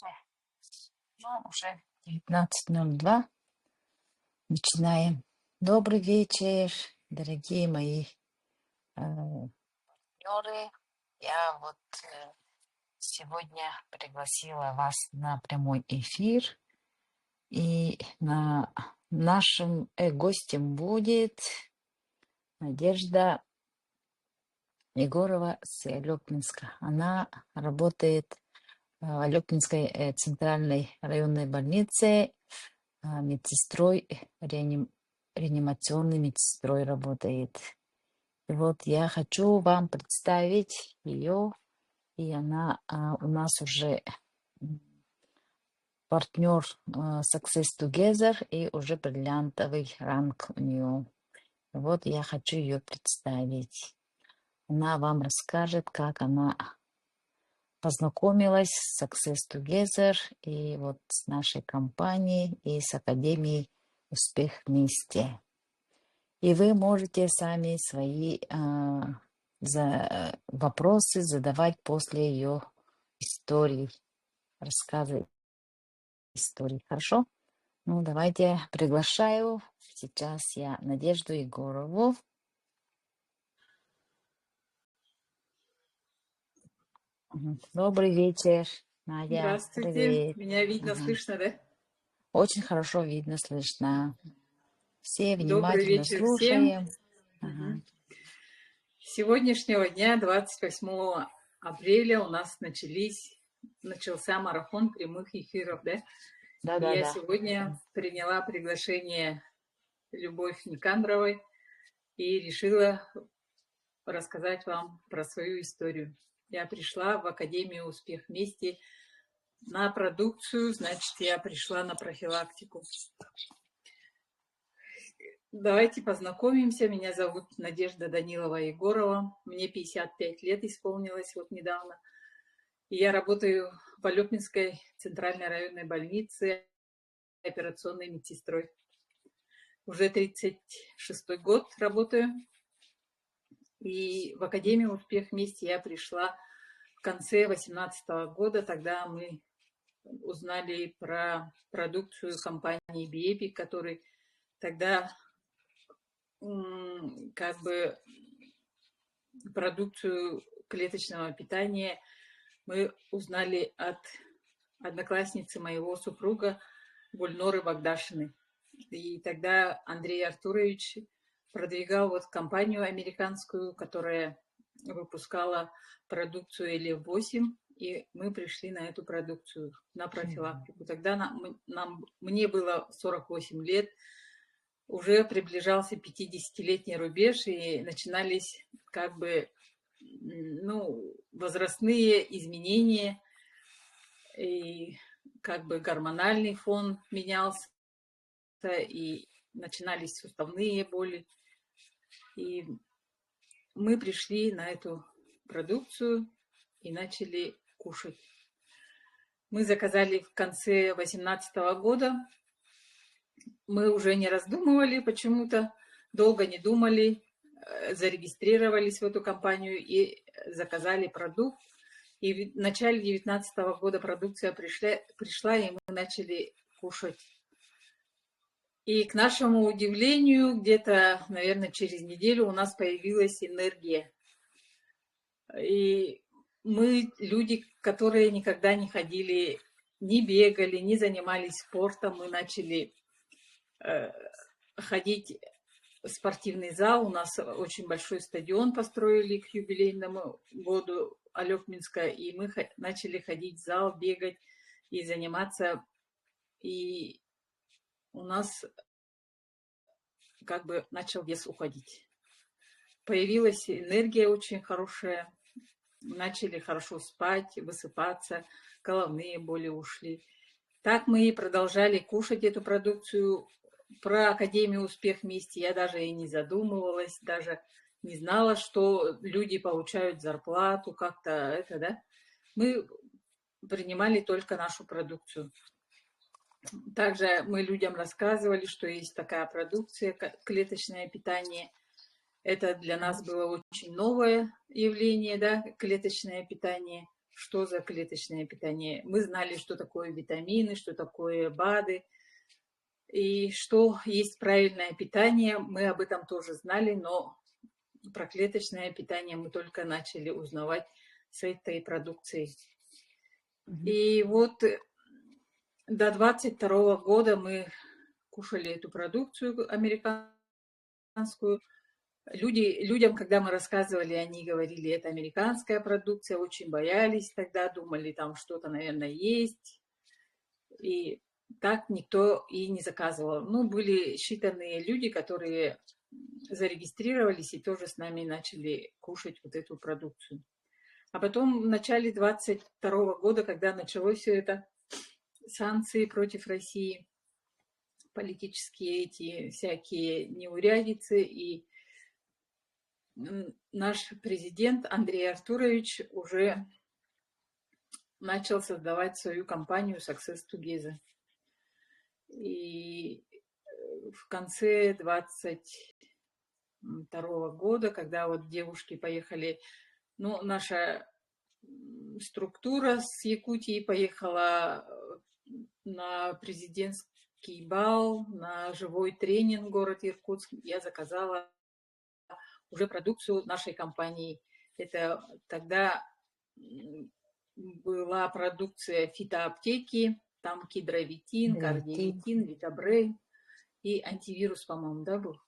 Ну, уже 19:02. Начинаем. Добрый вечер, дорогие мои партнеры. Я вот сегодня пригласила вас на прямой эфир. И нашим гостем будет Надежда Егорова с Алёпинска. Она работает в Алёпинской центральной районной больнице медсестрой, реанимационной медсестрой работает. И вот я хочу вам представить ее, и она у нас уже партнер Success Together, и уже бриллиантовый ранг у нее. Вот я хочу ее представить. Она вам расскажет, как она познакомилась с Success Together и вот с нашей компанией и с Академией «Успех вместе». И вы можете сами свои вопросы задавать после ее истории, рассказа истории. Хорошо? Ну, давайте приглашаю сейчас я Надежду Егорову. Добрый вечер, Надя. Здравствуйте. Привет. Меня видно, слышно, да? Очень хорошо видно, слышно. Все Добрый внимательно вечер всем. слушаем. Ага. С сегодняшнего дня, 28 апреля, у нас начался марафон прямых эфиров, да? И я Да-да-да. сегодня приняла приглашение Любовь Никандровой и решила рассказать вам про свою историю. Я пришла в Академию «Успех вместе» на продукцию, значит, я пришла на профилактику. Давайте познакомимся. Меня зовут Надежда Данилова Егорова. Мне 55 лет исполнилось вот недавно. И я работаю в Алёпинской центральной районной больнице операционной медсестрой. Уже 36-й год работаю. И в Академию «Успех вместе» я пришла в конце 2018 года. Тогда мы узнали про продукцию компании Биэпи, который тогда как бы продукцию клеточного питания мы узнали от одноклассницы моего супруга Гульноры Багдашиной. И тогда Андрей Артурович продвигал вот компанию американскую, которая выпускала продукцию Элев-8, и мы пришли на эту продукцию, на профилактику. Тогда мне было 48 лет, уже приближался 50-летний рубеж, и начинались как бы возрастные изменения, и как бы гормональный фон менялся, и начинались суставные боли. И мы пришли на эту продукцию и начали кушать. Мы заказали в конце 2018 года. Мы уже не раздумывали почему-то, долго не думали, зарегистрировались в эту компанию и заказали продукт. И в начале 2019 года продукция пришла, и мы начали кушать. И к нашему удивлению, где-то, наверное, через неделю у нас появилась энергия. И мы, люди, которые никогда не ходили, не бегали, не занимались спортом, мы начали ходить в спортивный зал. У нас очень большой стадион построили к юбилейному году Алёпинска, и мы начали ходить в зал, бегать и заниматься. И у нас как бы начал вес уходить. Появилась энергия очень хорошая, начали хорошо спать, высыпаться, головные боли ушли. Так мы и продолжали кушать эту продукцию. Про Академию «Успех вместе» я даже и не задумывалась, даже не знала, что люди получают зарплату, как-то это, да. Мы принимали только нашу продукцию. Также мы людям рассказывали, что есть такая продукция, клеточное питание. Это для нас было очень новое явление, да, клеточное питание. что за клеточное питание. Мы знали, что такое витамины, что такое БАДы, и что есть правильное питание. Мы об этом тоже знали, но про клеточное питание мы только начали узнавать с этой продукцией. И вот до 22 года мы кушали эту продукцию американскую. Людям, когда мы рассказывали, они говорили, это американская продукция, очень боялись тогда, думали, там что-то, наверное, есть. И так никто и не заказывал. Ну, были считанные люди, которые зарегистрировались и тоже с нами начали кушать вот эту продукцию. А потом в начале 22 года, когда началось все это, санкции против России, политические эти всякие неурядицы, и наш президент Андрей Артурович уже начал создавать свою компанию Success Together. И в конце 22 года, когда вот девушки поехали, ну, наша структура с Якутии поехала на президентский бал, на живой тренинг в город Иркутск. Я заказала уже продукцию нашей компании. Это тогда была продукция фитоаптеки, там кидровитин, кардиевитин, витабрей и антивирус, по-моему, да, был?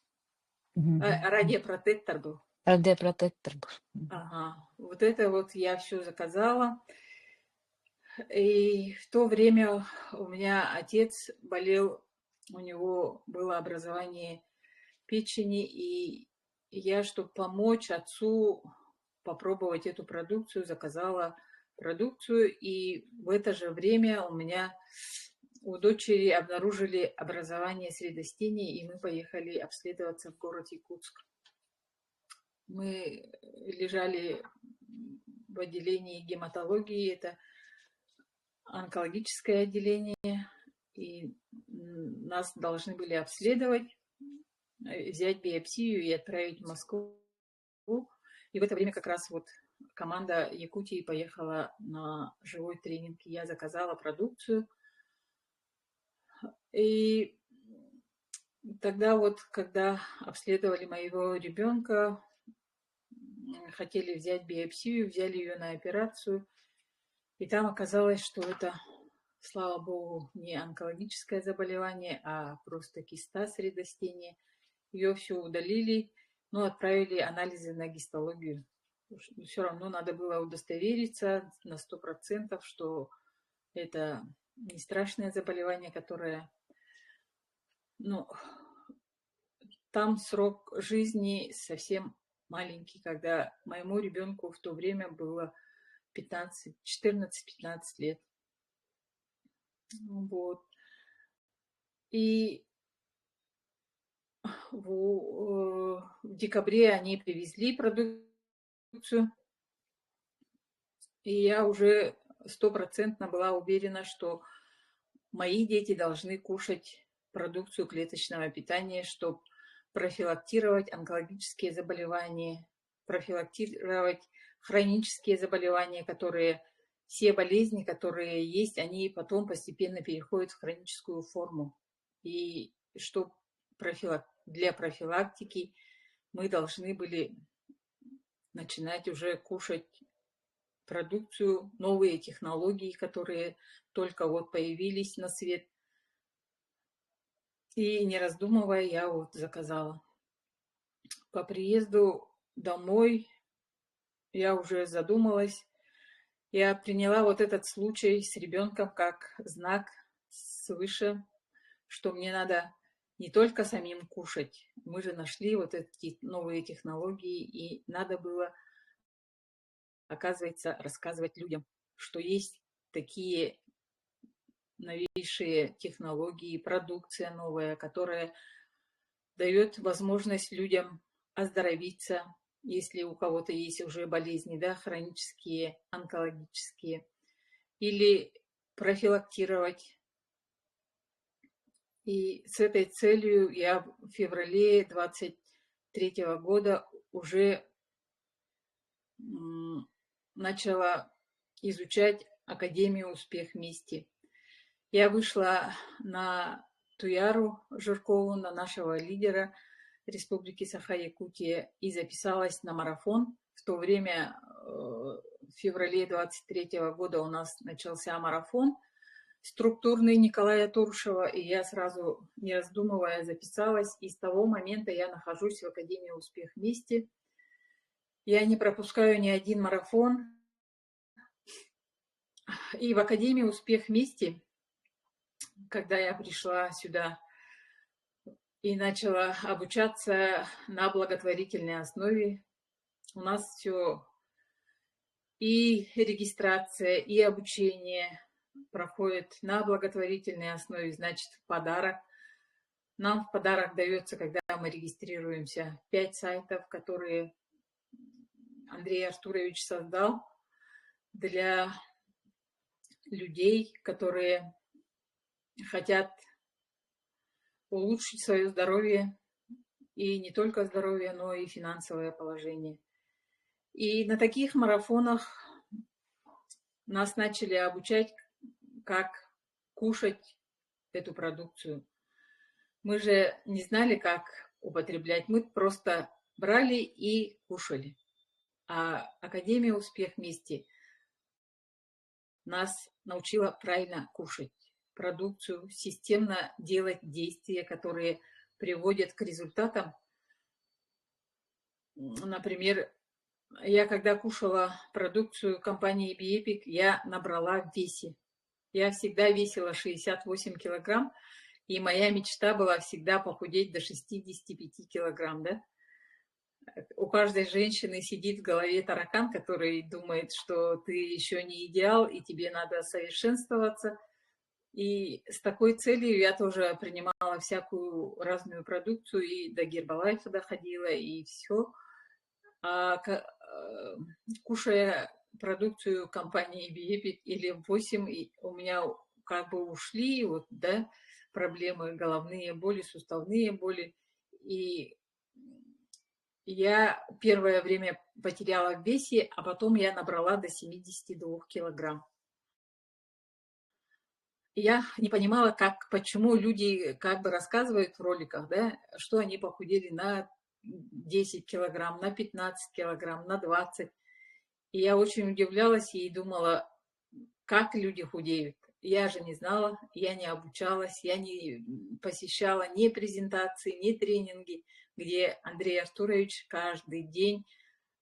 Радиопротектор был. Радиопротектор был. Ага, вот это вот я все заказала. И в то время у меня отец болел, у него было образование печени, и я, чтобы помочь отцу попробовать эту продукцию, заказала продукцию, и в это же время у дочери обнаружили образование средостения, и мы поехали обследоваться в город Якутск. Мы лежали в отделении гематологии, это онкологическое отделение, и нас должны были обследовать, взять биопсию и отправить в Москву. И в это время как раз вот команда Якутии поехала на живой тренинг. Я заказала продукцию. И тогда вот, когда обследовали моего ребенка, хотели взять биопсию, взяли ее на операцию. И там оказалось, что это, слава богу, не онкологическое заболевание, а просто киста средостения. Ее все удалили, но отправили анализы на гистологию. Все равно надо было удостовериться на 100%, что это не страшное заболевание, которое... Ну, там срок жизни совсем маленький, когда моему ребенку в то время было 14-15 лет. Вот. И в декабре они привезли продукцию, и я уже 100% была уверена, что мои дети должны кушать продукцию клеточного питания, чтобы профилактировать онкологические заболевания, профилактировать хронические заболевания, которые все болезни, которые есть, они потом постепенно переходят в хроническую форму. И что для профилактики мы должны были начинать уже кушать продукцию, новые технологии, которые только вот появились на свет. И не раздумывая, я вот заказала. По приезду домой я уже задумалась. Я приняла вот этот случай с ребенком как знак свыше, что мне надо не только самим кушать. Мы же нашли вот эти новые технологии, и надо было, оказывается, рассказывать людям, что есть такие новейшие технологии, продукция новая, которая дает возможность людям оздоровиться, если у кого-то есть уже болезни, да, хронические, онкологические, или профилактировать. И с этой целью я в феврале 23 года уже начала изучать Академию «Успех вместе». Я вышла на Туяру Жиркову, на нашего лидера Республики Саха-Якутия, и записалась на марафон. В то время, в феврале 23 года, у нас начался марафон структурный Николая Туршева, и я сразу, не раздумывая, записалась. И с того момента я нахожусь в Академии «Успех вместе». Я не пропускаю ни один марафон. И в Академии «Успех вместе», когда я пришла сюда и начала обучаться на благотворительной основе, у нас все и регистрация, и обучение проходит на благотворительной основе, значит, в подарок. Нам в подарок дается, когда мы регистрируемся, 5 сайтов, которые Андрей Артурович создал для людей, которые хотят улучшить свое здоровье, и не только здоровье, но и финансовое положение. И на таких марафонах нас начали обучать, как кушать эту продукцию. Мы же не знали, как употреблять, мы просто брали и кушали. А Академия «Успех вместе» нас научила правильно кушать продукцию, системно делать действия, которые приводят к результатам. Например, я когда кушала продукцию компании Биэпик, я набрала в весе. Я всегда весила 68 килограмм, и моя мечта была всегда похудеть до 65 килограмм, да? У каждой женщины сидит в голове таракан, который думает, что ты еще не идеал, и тебе надо совершенствоваться. И с такой целью я тоже принимала всякую разную продукцию, и до Гербалайфа доходила, и все. Кушая продукцию компании Биэпик или 8, у меня как бы ушли вот, да, проблемы, головные боли, суставные боли. И я первое время потеряла в весе, а потом я набрала до 72 килограмм. Я не понимала, почему люди как бы рассказывают в роликах, да, что они похудели на 10 килограмм, на 15 килограмм, на 20. И я очень удивлялась и думала, как люди худеют. Я же не знала, я не обучалась, я не посещала ни презентации, ни тренинги, где Андрей Артурович каждый день,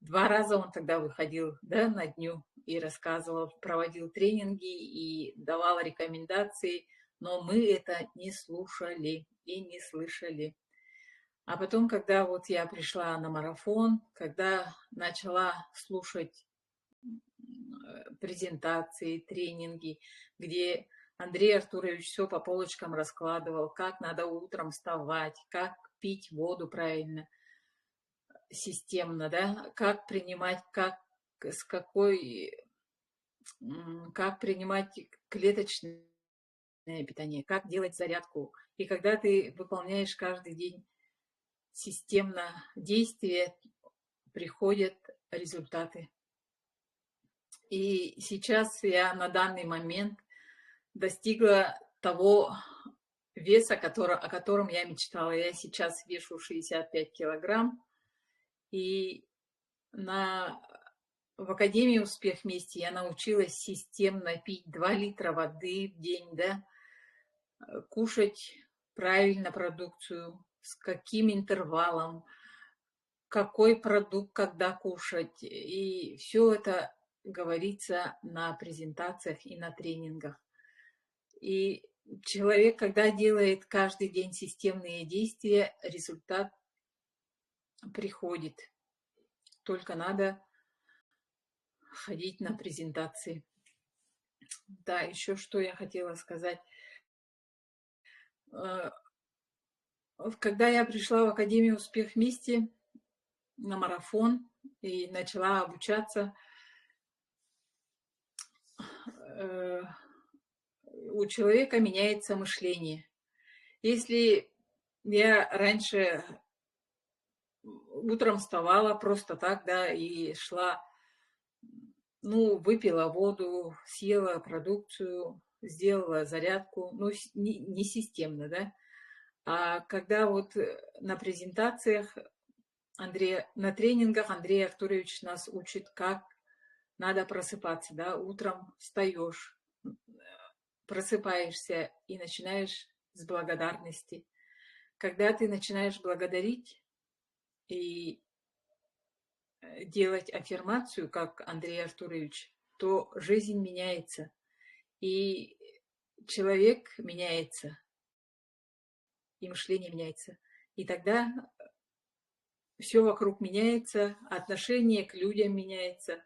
2 раза он тогда выходил, да, на дню и рассказывал, проводил тренинги и давал рекомендации, но мы это не слушали и не слышали. А потом, когда вот я пришла на марафон, когда начала слушать презентации, тренинги, где Андрей Артурович все по полочкам раскладывал, как надо утром вставать, как пить воду правильно, системно, да, как принимать, как принимать клеточное питание, как делать зарядку. И когда ты выполняешь каждый день системно действия, приходят результаты. И сейчас я на данный момент достигла того веса, о котором я мечтала. Я сейчас вешу 65 килограмм. И в Академии «Успех вместе» я научилась системно пить 2 литра воды в день, да, кушать правильно продукцию, с каким интервалом, какой продукт, когда кушать. И все это говорится на презентациях и на тренингах. И человек, когда делает каждый день системные действия, результат приходит. Только надо ходить на презентации. Да, еще что я хотела сказать. Когда я пришла в Академию «Успех вместе» на марафон и начала обучаться, у человека меняется мышление. Если я раньше утром вставала просто так, да, и шла ну, выпила воду, съела продукцию, сделала зарядку, ну, не системно, да. А когда вот на презентациях на тренингах Андрей Артурович нас учит, как надо просыпаться, да, утром встаешь, просыпаешься и начинаешь с благодарности. Когда ты начинаешь благодарить и делать аффирмацию, как Андрей Артурович, то жизнь меняется, и человек меняется, и мышление меняется. И тогда все вокруг меняется, отношение к людям меняется,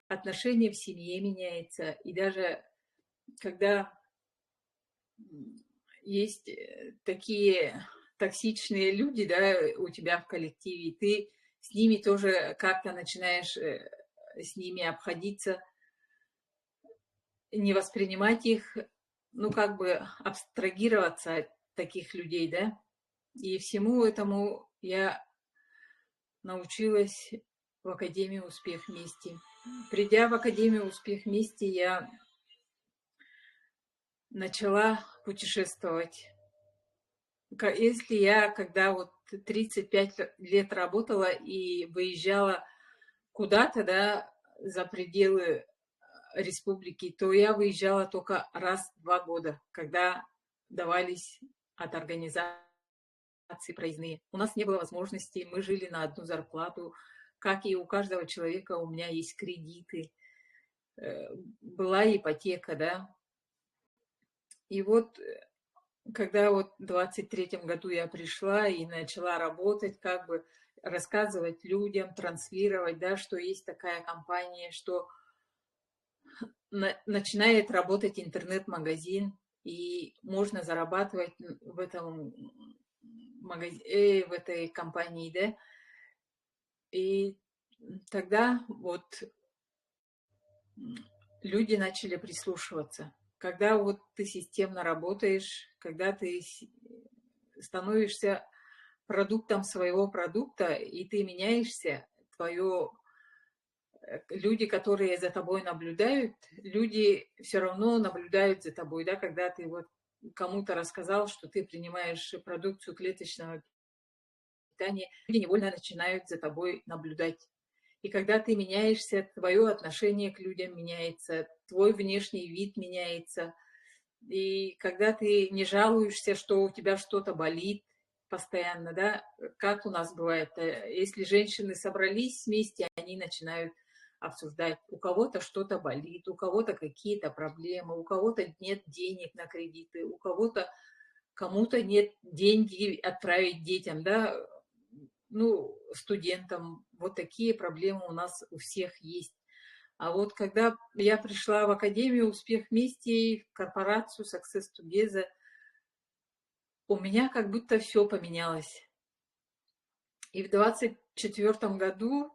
отношение в семье меняется. И даже когда есть такие токсичные люди, да, у тебя в коллективе, и ты с ними тоже как-то начинаешь с ними обходиться, не воспринимать их, ну, как бы абстрагироваться от таких людей, да. И всему этому я научилась в Академии «Успех вместе». Придя в Академию «Успех вместе», я начала путешествовать. Если я, когда вот 35 лет работала и выезжала куда-то, да, за пределы республики, то я выезжала только раз в 2 года, когда давались от организации проездные. У нас не было возможности, мы жили на одну зарплату, как и у каждого человека, у меня есть кредиты, была ипотека, да. И вот когда вот в 23-м году я пришла и начала работать, как бы рассказывать людям, транслировать, да, что есть такая компания, что начинает работать интернет-магазин, и можно зарабатывать в этом в этой компании, да. И тогда вот люди начали прислушиваться. Когда вот ты системно работаешь, когда ты становишься продуктом своего продукта, и ты меняешься, люди, которые за тобой наблюдают, люди все равно наблюдают за тобой, да, когда ты вот кому-то рассказал, что ты принимаешь продукцию клеточного питания, люди невольно начинают за тобой наблюдать. И когда ты меняешься, твое отношение к людям меняется, твой внешний вид меняется. И когда ты не жалуешься, что у тебя что-то болит постоянно, да, как у нас бывает, если женщины собрались вместе, они начинают обсуждать, у кого-то что-то болит, у кого-то какие-то проблемы, у кого-то нет денег на кредиты, у кого-то кому-то нет деньги отправить детям, да, ну, студентам. Вот такие проблемы у нас у всех есть. А вот когда я пришла в Академию «Успех вместе», в корпорацию Success Together, у меня как будто все поменялось. И в 24-м году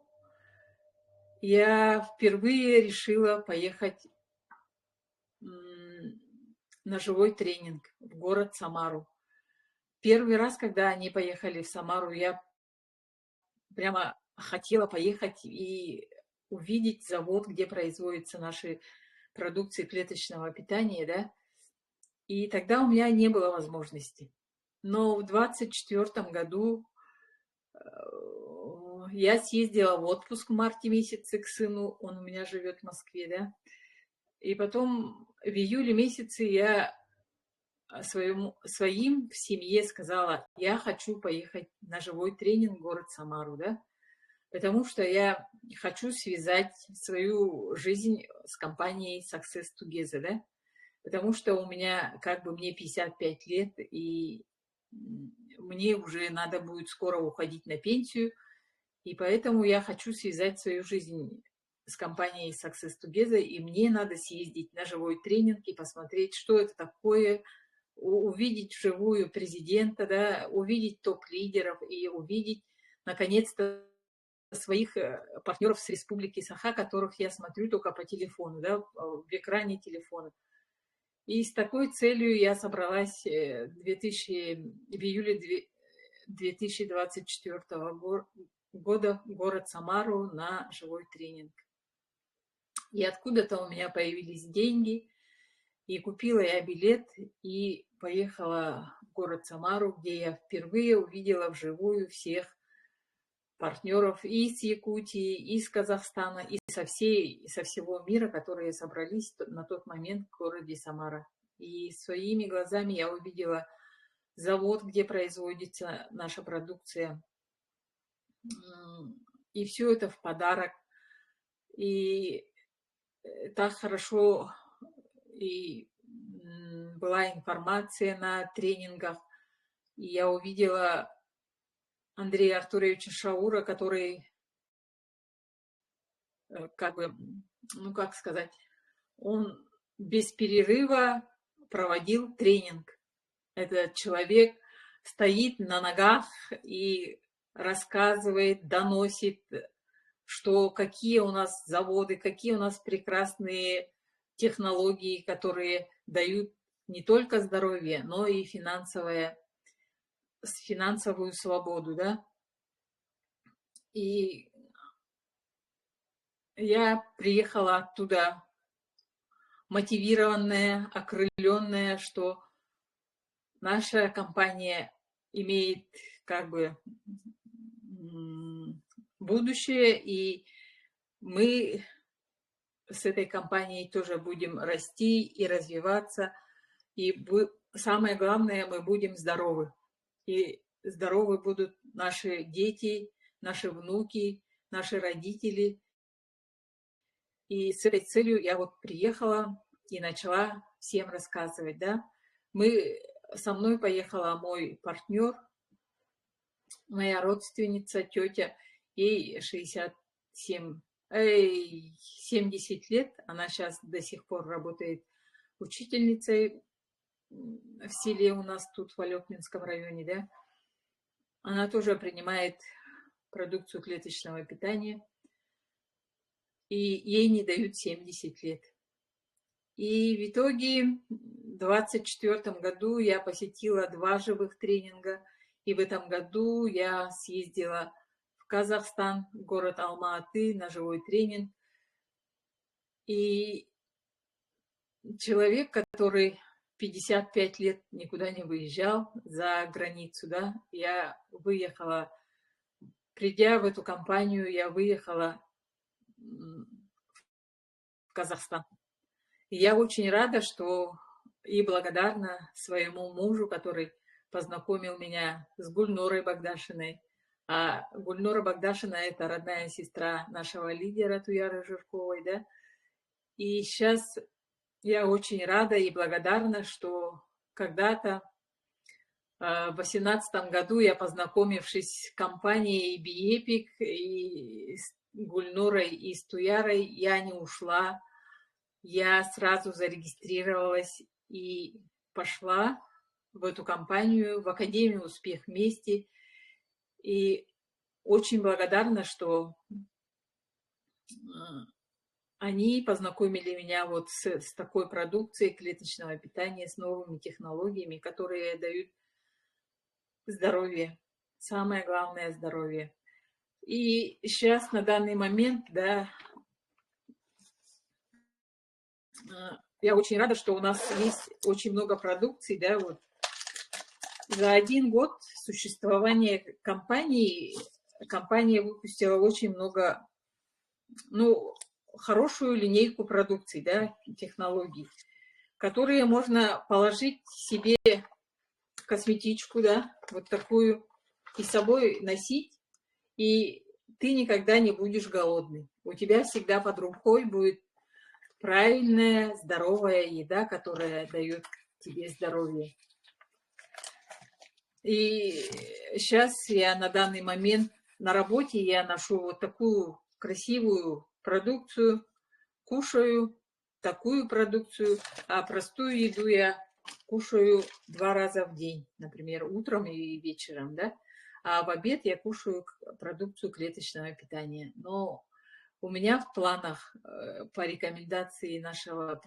я впервые решила поехать на живой тренинг в город Самару. Первый раз, когда они поехали в Самару, я прямо хотела поехать и увидеть завод, где производятся наши продукции клеточного питания, да. И тогда у меня не было возможности. Но в 24-м году я съездила в отпуск в марте месяце к сыну, он у меня живет в Москве, да. И потом в июле месяце я своим в семье сказала, я хочу поехать на живой тренинг в город Самару, да, потому что я хочу связать свою жизнь с компанией Success Together, да, потому что у меня, как бы, мне 55 лет, и мне уже надо будет скоро уходить на пенсию, и поэтому я хочу связать свою жизнь с компанией Success Together, и мне надо съездить на живой тренинг и посмотреть, что это такое, увидеть вживую президента, да, увидеть топ-лидеров и увидеть, наконец-то, своих партнеров с Республики Саха, которых я смотрю только по телефону, да, в экране телефона. И с такой целью я собралась в июле 2024 года в город Самару на живой тренинг. И откуда-то у меня появились деньги, и купила я билет, и поехала в город Самару, где я впервые увидела вживую всех партнеров и из Якутии, и из Казахстана, и со всего мира, которые собрались на тот момент в городе Самара. И своими глазами я увидела завод, где производится наша продукция. И все это в подарок. И так хорошо и была информация на тренингах. И я увидела Андрея Артуровича Шаура, который, как бы, ну как сказать, он без перерыва проводил тренинг. Этот человек стоит на ногах и рассказывает, доносит, что какие у нас заводы, какие у нас прекрасные технологии, которые дают не только здоровье, но и финансовую свободу, да. И я приехала оттуда мотивированная, окрыленная, что наша компания имеет как бы будущее, и мы с этой компанией тоже будем расти и развиваться. И самое главное, мы будем здоровы. И здоровы будут наши дети, наши внуки, наши родители. И с этой целью я вот приехала и начала всем рассказывать, да. Со мной поехала мой партнер, моя родственница, тетя, ей 70 лет, она сейчас до сих пор работает учительницей в селе у нас тут, в Алёкминском районе, да. Она тоже принимает продукцию клеточного питания, и ей не дают 70 лет. И в итоге в 2024 году я посетила 2 живых тренинга, и в этом году я съездила в Казахстан, в город Алма-Аты, на живой тренинг. И человек, который 55 лет никуда не выезжал за границу, да, я выехала, придя в эту компанию, я выехала в Казахстан. И я очень рада, что и благодарна своему мужу, который познакомил меня с Гульнурой Багдашиной. А Гульнура Багдашина – это родная сестра нашего лидера Туяры Жирковой, да. И сейчас я очень рада и благодарна, что когда-то в 2018 году я, познакомившись с компанией BiEpic и с Гульнурой и с Туярой, я не ушла. Я сразу зарегистрировалась и пошла в эту компанию, в Академию «Успех вместе». И очень благодарна, что они познакомили меня вот с такой продукцией клеточного питания, с новыми технологиями, которые дают здоровье. Самое главное – здоровье. И сейчас, на данный момент, да, я очень рада, что у нас есть очень много продукции, да, вот. За 1 год существования компании, компания выпустила очень много, ну, хорошую линейку продукции, да, технологий, которые можно положить себе в косметичку, да, вот такую, и с собой носить, и ты никогда не будешь голодный. У тебя всегда под рукой будет правильная, здоровая еда, которая дает тебе здоровье. И сейчас я на данный момент на работе, я ношу вот такую красивую продукцию, кушаю такую продукцию, а простую еду я кушаю 2 раза в день, например, утром и вечером, да, а в обед я кушаю продукцию клеточного питания. Но у меня в планах по рекомендации нашего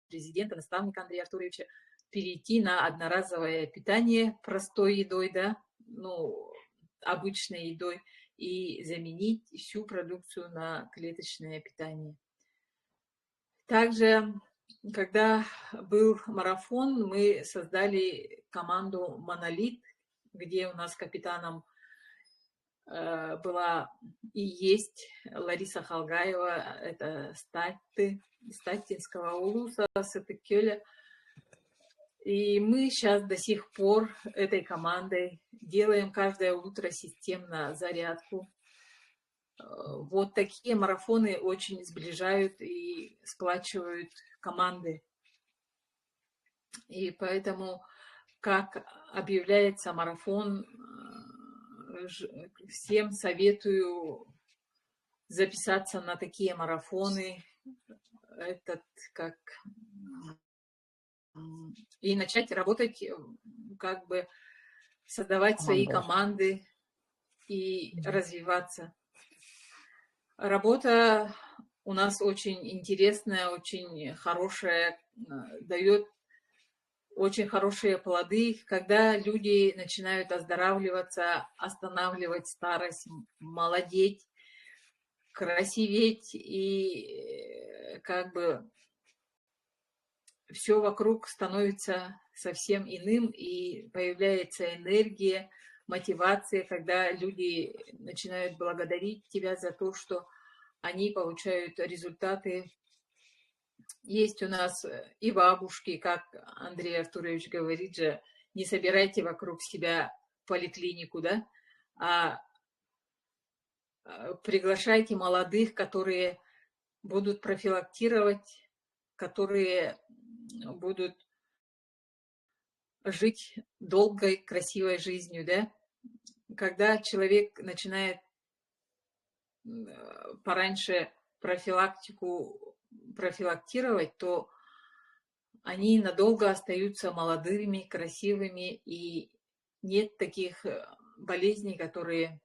президента, наставника Андрея Артуровича, перейти на одноразовое питание простой едой, да, ну, обычной едой, и заменить всю продукцию на клеточное питание. Также, когда был марафон, мы создали команду «Монолит», где у нас капитаном была и есть Лариса Халгаева, это Статтинского улуса, Сытыкёля. И мы сейчас до сих пор этой командой делаем каждое утро системно зарядку. Вот такие марафоны очень сближают и сплачивают команды. И поэтому, как объявляется марафон, всем советую записаться на такие марафоны, и начать работать, как бы создавать свои Командой. команды и развиваться. Работа у нас очень интересная, очень хорошая, дает очень хорошие плоды, когда люди начинают оздоравливаться, останавливать старость, молодеть, красиветь, и как бы все вокруг становится совсем иным, и появляется энергия, мотивация, когда люди начинают благодарить тебя за то, что они получают результаты. Есть у нас и бабушки, как Андрей Артурович говорит же, не собирайте вокруг себя поликлинику, да, а приглашайте молодых, которые будут профилактировать, которые будут жить долгой, красивой жизнью, да. Когда человек начинает пораньше профилактировать, то они надолго остаются молодыми, красивыми, и нет таких болезней, которые...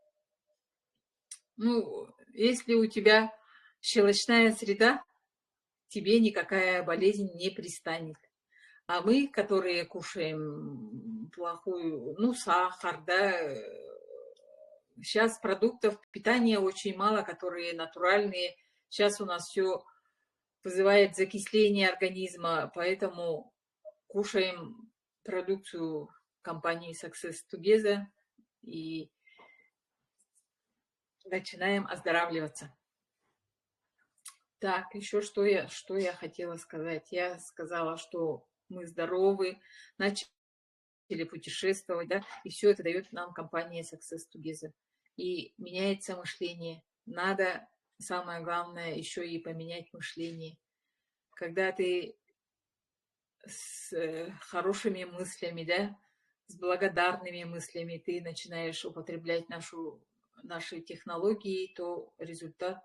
Ну, если у тебя щелочная среда, тебе никакая болезнь не пристанет. А мы, которые кушаем плохую, ну, сахар, да, сейчас продуктов питания очень мало, которые натуральные. Сейчас у нас все вызывает закисление организма, поэтому кушаем продукцию компании Success Together и начинаем оздоравливаться. Так, еще что я хотела сказать. Я сказала, что мы здоровы, начали путешествовать, да, и все это дает нам компания Success Together. И меняется мышление. Надо, самое главное, еще и поменять мышление. Когда ты с хорошими мыслями, да, с благодарными мыслями ты начинаешь употреблять наши технологии, то результат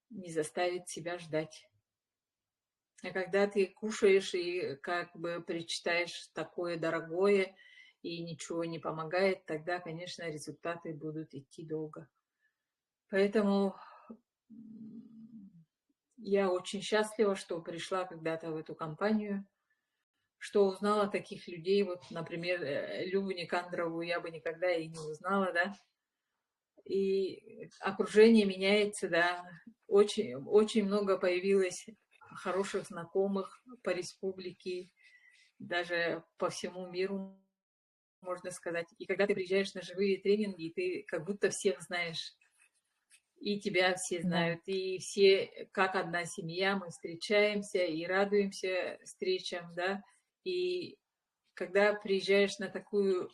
не заставит себя ждать. А когда ты кушаешь и как бы причитаешь такое дорогое и ничего не помогает, тогда, конечно, результаты будут идти долго. Поэтому я очень счастлива, что пришла когда-то в эту компанию, что узнала таких людей. Вот, например, Любу Никандрову я бы никогда и не узнала, да. И окружение меняется, да. Очень, очень много появилось хороших знакомых по республике, даже по всему миру, можно сказать. И когда ты приезжаешь на живые тренинги, ты как будто всех знаешь. И тебя все знают, Да. и все, как одна семья, мы встречаемся и радуемся встречам, да. И когда приезжаешь на такую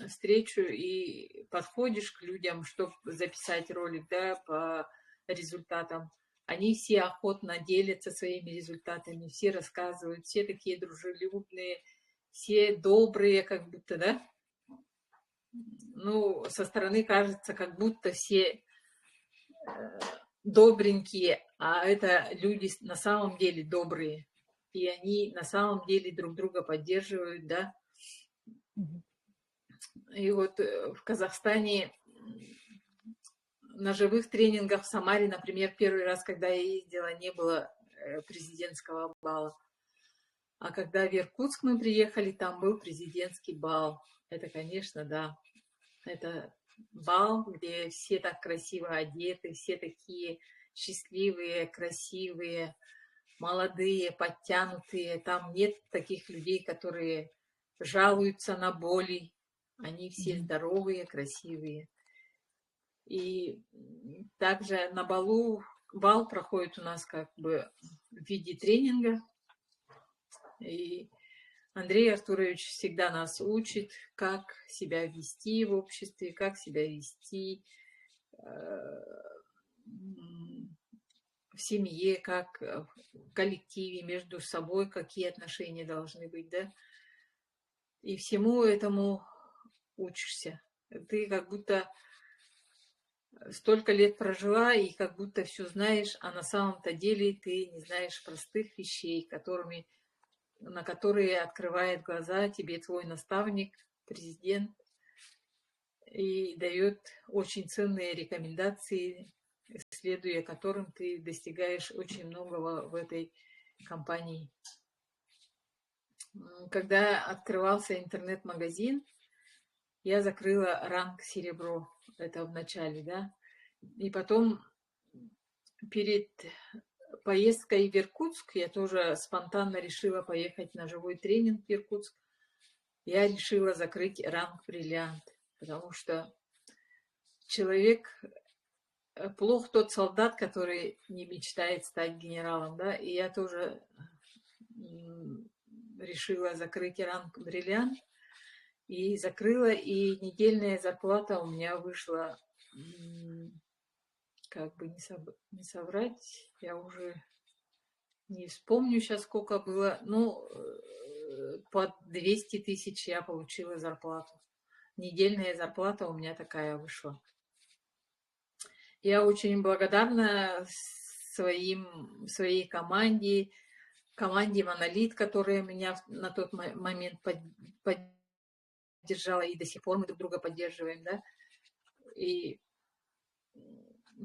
встречу и подходишь к людям, чтобы записать ролик, да, по результатам, они все охотно делятся своими результатами, все рассказывают, все такие дружелюбные, все добрые, как будто, да. Ну, со стороны кажется, как будто все добренькие, а это люди на самом деле добрые. И они на самом деле друг друга поддерживают, да. И вот в Казахстане на живых тренингах в Самаре, например, первый раз, когда я ездила, не было президентского бала. А когда в Иркутск мы приехали, там был президентский бал. Это, конечно, да, это бал, где все так красиво одеты, все такие счастливые, красивые. молодые, подтянутые. Там нет таких людей, которые жалуются на боли. Они все здоровые, красивые. И также на бал проходит у нас как бы в виде тренинга. И Андрей Артурович всегда нас учит, как себя вести в обществе, как себя вести в семье, как в коллективе, между собой, какие отношения должны быть, да. И всему этому учишься. Ты как будто столько лет прожила и как будто все знаешь, а на самом-то деле ты не знаешь простых вещей, на которые открывает глаза тебе твой наставник, президент, и дает очень ценные рекомендации, следуя которым ты достигаешь очень многого в этой компании. Когда открывался интернет-магазин, я закрыла ранг серебро, это в начале, да, и потом перед поездкой в Иркутск, я тоже спонтанно решила поехать на живой тренинг в Иркутск, я решила закрыть ранг бриллиант, потому что человек, плох тот солдат, который не мечтает стать генералом, да, и я тоже решила закрыть ранг бриллиант, и закрыла, и недельная зарплата у меня вышла, как бы не соврать, я уже не вспомню сейчас, сколько было, ну, под 200 тысяч я получила зарплату. Недельная зарплата у меня такая вышла. Я очень благодарна своей команде Монолит, которая меня на тот момент поддержала, и до сих пор мы друг друга поддерживаем, да. И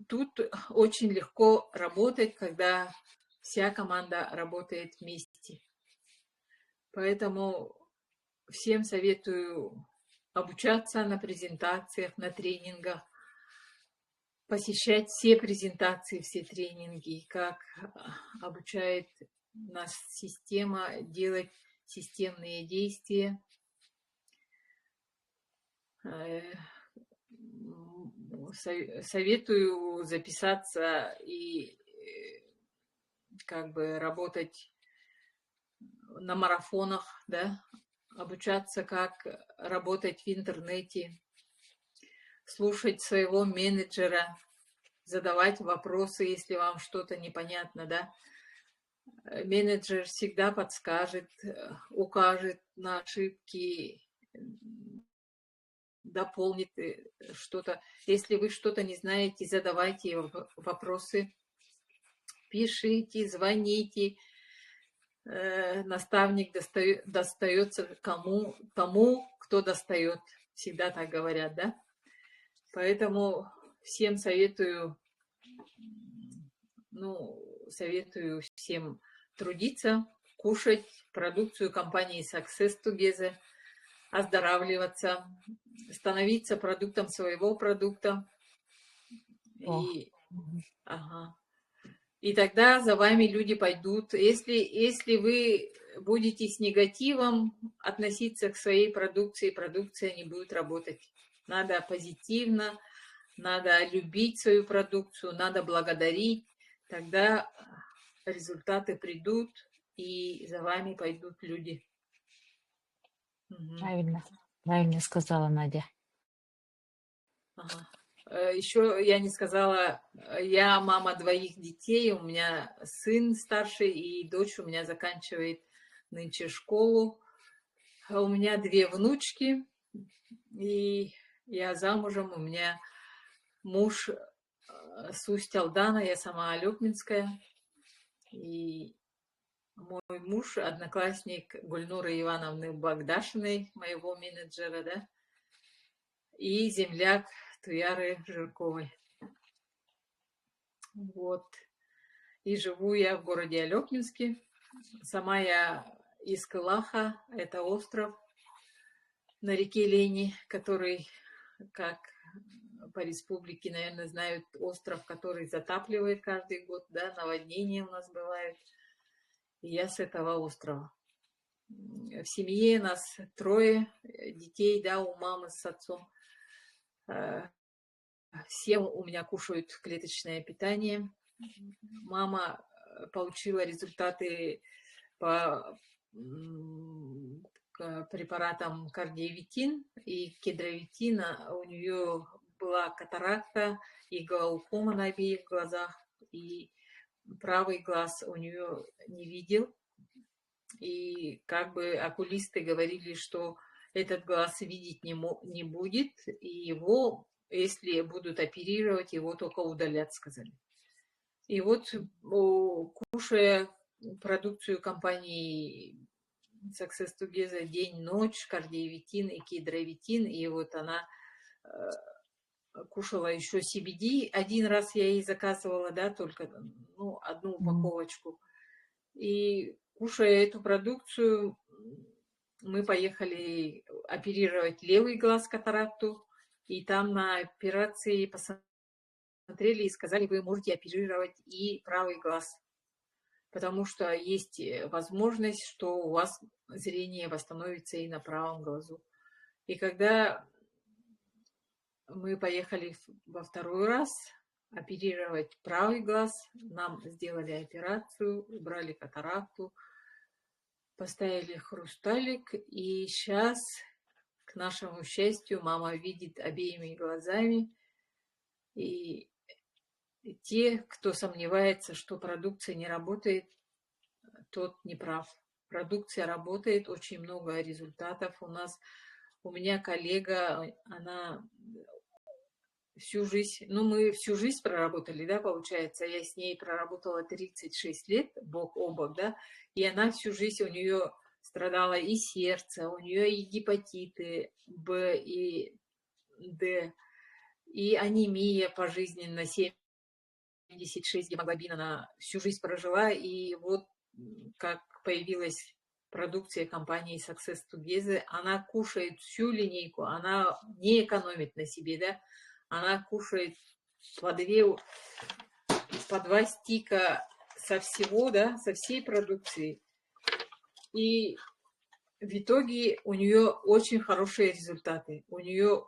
тут очень легко работать, когда вся команда работает вместе. Поэтому всем советую обучаться на презентациях, на тренингах, посещать все презентации, все тренинги, как обучает нас система делать системные действия. Советую записаться и как бы работать на марафонах, да, обучаться, как работать в интернете, слушать своего менеджера, задавать вопросы, если вам что-то непонятно, да. Менеджер всегда подскажет, укажет на ошибки, дополнит что-то. Если вы что-то не знаете, задавайте вопросы, пишите, звоните. Наставник достается тому, кто достает. Всегда так говорят, да? Поэтому всем советую всем трудиться, кушать продукцию компании Success Together, оздоравливаться, становиться продуктом своего продукта. И тогда за вами люди пойдут. Если вы будете с негативом относиться к своей продукции, продукция не будет работать. Надо позитивно, надо любить свою продукцию, надо благодарить. Тогда результаты придут, и за вами пойдут люди. Правильно сказала Надя. Ага. Еще я не сказала, я мама 2 детей, у меня сын старший, и дочь у меня заканчивает нынче школу. У меня 2 внучки, и я замужем, у меня муж с Усть-Алдана, я сама алёкминская, и мой муж одноклассник Гульнуры Ивановны Багдашиной, моего менеджера, да, и земляк Туяры Жирковой. Вот. И живу я в городе Алёкминске. Сама я из Кылаха, это остров на реке Лени, который, как по республике, наверное, знают, остров, который затапливает каждый год, да, наводнения у нас бывают. и я с этого острова. В семье нас 3 детей, да, у мамы с отцом. Все у меня кушают клеточное питание. Мама получила результаты по препаратам кардиовитин и кедровитин. У нее была катаракта и глаукома на обеих глазах, и правый глаз у нее не видел. И как бы окулисты говорили, что этот глаз видеть не будет, и его, если будут оперировать, его только удалят, сказали. И вот, кушая продукцию компании Success Together день-ночь, кардиовитин и кедровитин, и вот она кушала еще CBD. Один раз я ей заказывала, да, только одну упаковочку. И кушая эту продукцию, мы поехали оперировать левый глаз, катаракту, и там на операции посмотрели и сказали, вы можете оперировать и правый глаз, потому что есть возможность, что у вас зрение восстановится и на правом глазу. И когда мы поехали во 2-й раз оперировать правый глаз, нам сделали операцию, убрали катаракту, поставили хрусталик, и сейчас, к нашему счастью, мама видит обеими глазами. И те, кто сомневается, что продукция не работает, тот не прав. Продукция работает, очень много результатов. У меня коллега, она всю жизнь, мы всю жизнь проработали, да, получается, я с ней проработала 36 лет, бок о бок, да, и она всю жизнь, у нее страдала и сердце, у нее и гепатиты Б и Д, и анемия пожизненно, 76 гемоглобин она всю жизнь прожила, и вот как появилась продукция компании Success Together, она кушает всю линейку, она не экономит на себе, да, она кушает по 2 стика со всего, да, со всей продукции. И в итоге у нее очень хорошие результаты. У нее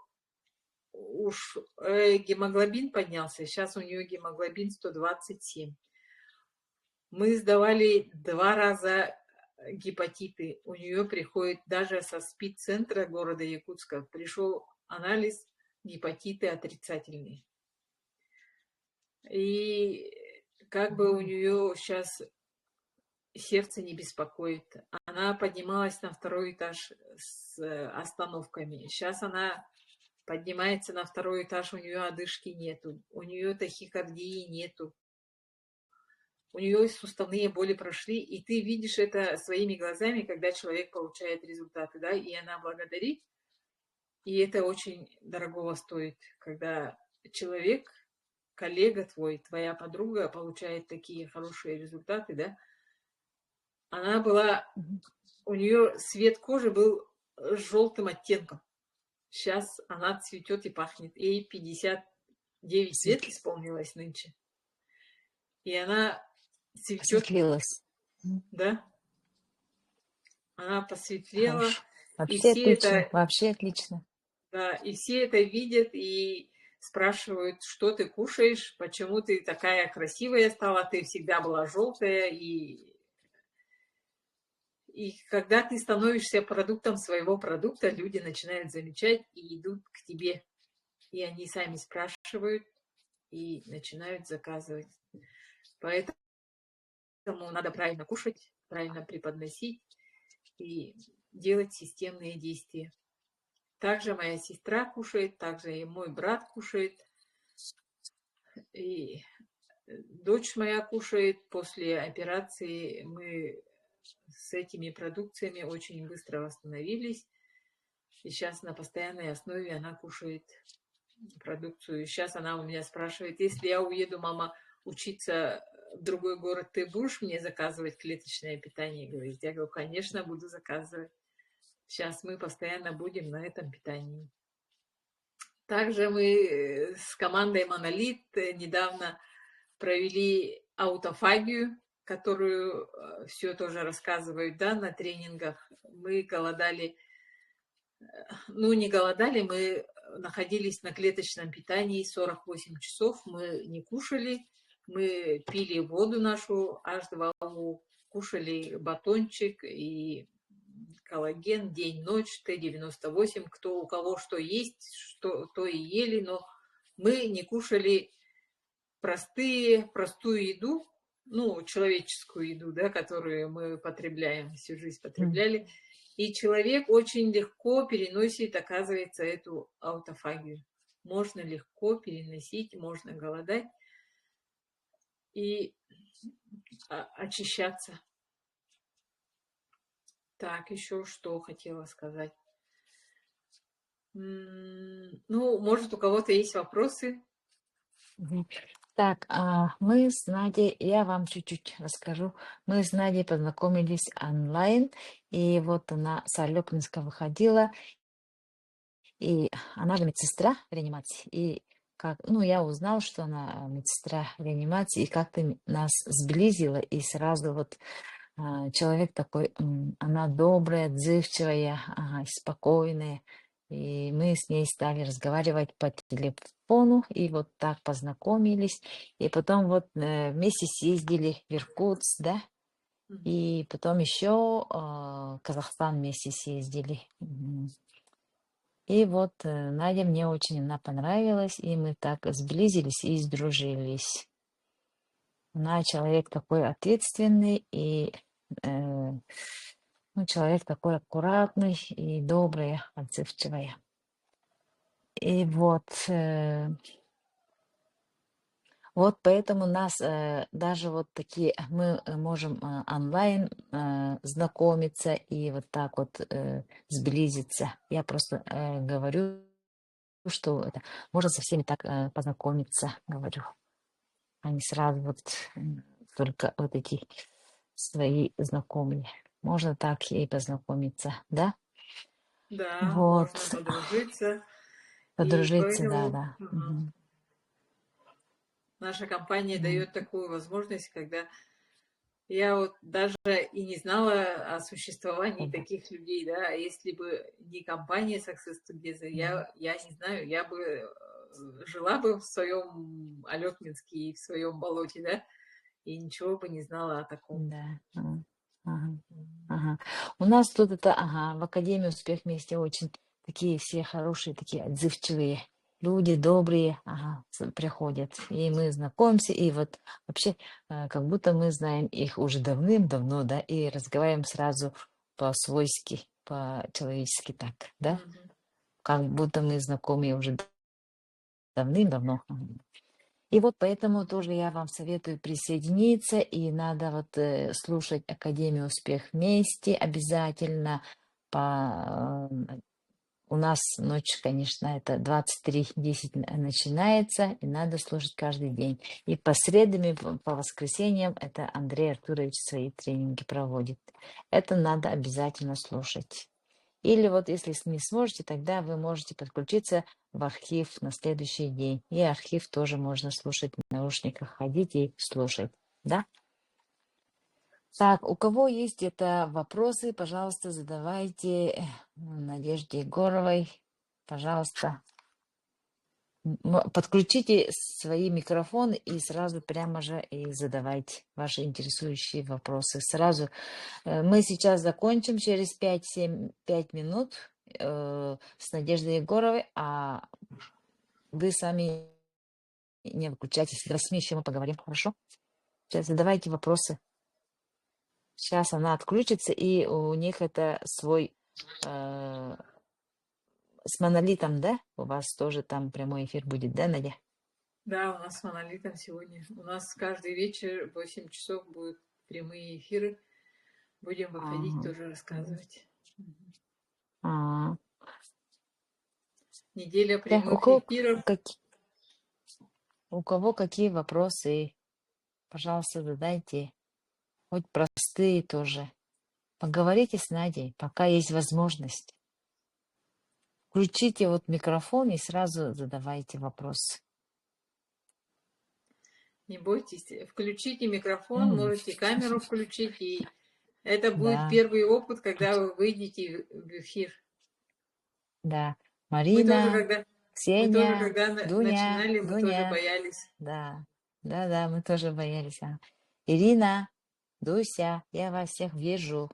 уж гемоглобин поднялся, сейчас у нее гемоглобин 127. Мы сдавали 2 раза гепатиты. У нее приходит даже со СПИД-центра города Якутска, пришел анализ гепатиты отрицательные. И как бы у нее сейчас сердце не беспокоит. Она поднималась на 2-й этаж с остановками. Сейчас она поднимается на 2-й этаж, у нее одышки нету, у нее тахикардии нету. У нее суставные боли прошли, и ты видишь это своими глазами, когда человек получает результаты, да, и она благодарит. И это очень дорогого стоит, когда человек, коллега твой, твоя подруга получает такие хорошие результаты, да. Она была, у нее цвет кожи был с желтым оттенком. Сейчас она цветет и пахнет. Ей 59 лет исполнилось нынче. И она цветет. Осветлилась. Да. Она посветлела. Вообще И все отлично, это, вообще отлично. да, и все это видят и спрашивают, что ты кушаешь, почему ты такая красивая стала, ты всегда была желтая. И когда ты становишься продуктом своего продукта, люди начинают замечать и идут к тебе. И они сами спрашивают и начинают заказывать. Поэтому надо правильно кушать, правильно преподносить и делать системные действия. Также моя сестра кушает, также и мой брат кушает, и дочь моя кушает. После операции мы с этими продукциями очень быстро восстановились. И сейчас на постоянной основе она кушает продукцию. И сейчас она у меня спрашивает, если я уеду, мама, учиться в другой город, ты будешь мне заказывать клеточное питание? Говорит, я говорю, конечно, буду заказывать. Сейчас мы постоянно будем на этом питании. Также мы с командой Монолит недавно провели аутофагию. которую все тоже рассказывают, да, на тренингах. Мы голодали, ну, не голодали, мы находились на клеточном питании 48 часов, мы не кушали, мы пили воду нашу H2O, кушали батончик и коллаген, день-ночь, Т-98, кто у кого что есть, что, то и ели, но мы не кушали простую еду, ну, человеческую еду, да, которую мы потребляем, всю жизнь потребляли. И человек очень легко переносит, оказывается, эту аутофагию. Можно легко переносить, можно голодать и очищаться. Так, еще что хотела сказать. Ну, может, у кого-то есть вопросы? Так, мы с Надей, я вам чуть-чуть расскажу. Мы с Надей познакомились онлайн, и вот она с Алёпинска выходила, и она же медсестра реанимации, и как, ну, я узнал, что она медсестра реанимации, и как-то нас сблизила, и сразу вот человек такой, она добрая, отзывчивая, спокойная. И мы с ней стали разговаривать по телефону, и вот так познакомились. И потом вот вместе съездили в Иркутск, да, и потом еще Казахстан вместе съездили. И вот Надя мне очень она понравилась, и мы так сблизились и сдружились. Она человек такой ответственный и ну, человек такой аккуратный и добрый, отзывчивый. И вот, вот поэтому нас даже вот такие, мы можем онлайн знакомиться и вот так вот сблизиться. Я просто говорю, что это, можно со всеми так познакомиться, говорю, а не сразу вот только вот эти свои знакомые. Можно так и познакомиться, да? Да, Вот, можно подружиться. И подружиться, да, поэтому да. Мгм. наша компания М, дает такую возможность, когда я вот даже и не знала о существовании да. таких людей, да, а если бы не компания Success Together, Мгм. я не знаю, я бы жила бы в своем Алёкминске и в своем болоте, да, и ничего бы не знала о таком. Да. Ага. Ага. У нас тут это, в Академии «Успех вместе» очень такие все хорошие, такие отзывчивые люди, добрые, приходят. И мы знакомимся, и вот вообще как будто мы знаем их уже давным-давно, да, и разговариваем сразу по-свойски, по-человечески так, да, Мгм. как будто мы знакомы уже давным-давно. И вот поэтому тоже я вам советую присоединиться, и надо вот слушать Академию «Успех вместе» обязательно. У нас ночь, конечно, это 23:10 начинается, и надо слушать каждый день. И по средам и по воскресеньям это Андрей Артурович свои тренинги проводит. Это надо обязательно слушать. Или вот если не сможете, тогда вы можете подключиться в архив на следующий день. И архив тоже можно слушать в наушниках, ходить и слушать. Да? Так, у кого есть где-то вопросы, пожалуйста, задавайте Надежде Егоровой. Пожалуйста, подключите свои микрофоны и сразу прямо же и задавайте ваши интересующие вопросы. Сразу мы сейчас закончим через 5 минут с Надеждой Егоровой, а вы сами не выключайтесь. До 8 еще мы поговорим, хорошо? Сейчас задавайте вопросы. Сейчас она отключится, и у них это свой с монолитом, да? У вас тоже там прямой эфир будет, да, Надя? Да, у нас с Монолитом сегодня. У нас каждый вечер в 8 часов будут прямые эфиры. Будем выходить, Ага. тоже рассказывать. Мгм. А, Неделя да, прямых эфиров. у кого какие вопросы, пожалуйста, задайте. Хоть простые тоже. Поговорите с Надей, пока есть возможность. Включите вот микрофон и сразу задавайте вопрос. Не бойтесь, включите микрофон, М, можете камеру включить, и это будет Да, первый опыт, когда вы выйдете в эфир. да. Мы тоже, Марина, когда, мы тоже, Ксения, когда Дуня, начинали, мы тоже Дуня. боялись. Да, да, да, мы тоже боялись. Ирина, Дуся, я вас всех вижу.